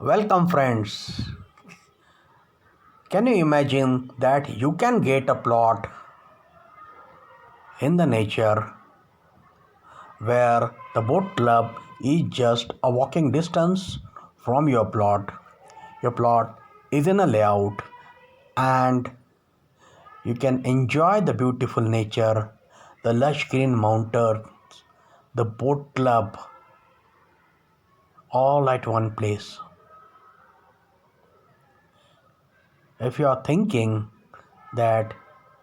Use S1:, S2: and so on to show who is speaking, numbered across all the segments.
S1: Welcome, friends. Can you imagine that you can get a plot in the nature where the boat club is just a walking distance from your plot? Your plot is in a layout and you can enjoy the beautiful nature, the lush green mountains, the boat club all at one place. If you are thinking that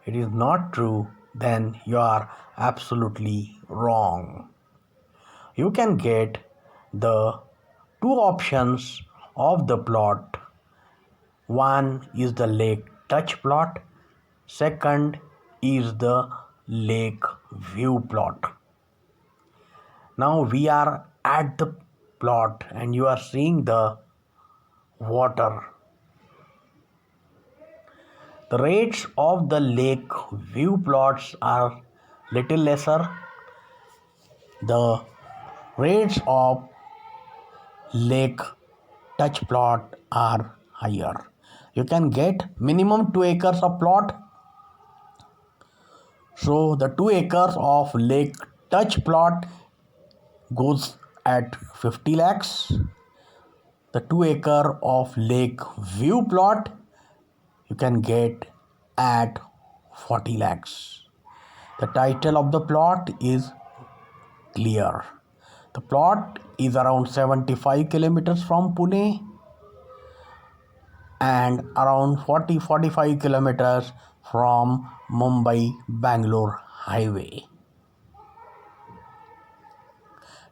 S1: it is not true, then you are absolutely wrong. You can get the two options of the plot. One is the lake touch plot, second is the lake view plot. Now we are at the plot and you are seeing the water. The rates of the lake view plots are little lesser. The rates of lake touch plot are higher. You can get minimum 2 acres of plot. So the 2 acres of lake touch plot goes at 50 lakhs. The 2 acre of lake view plot you can get at 40 lakhs. The title of the plot is clear. The plot is around 75 kilometers from Pune and around 40-45 kilometers from Mumbai-Bangalore highway.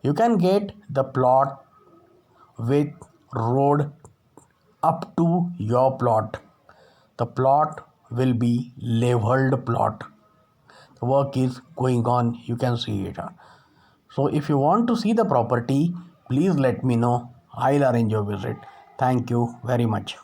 S1: You can get the plot with road up to your plot. The plot will be leveled plot. The work is going on, you can see it. So if you want to see the property, please let me know. I'll arrange your visit. Thank you very much.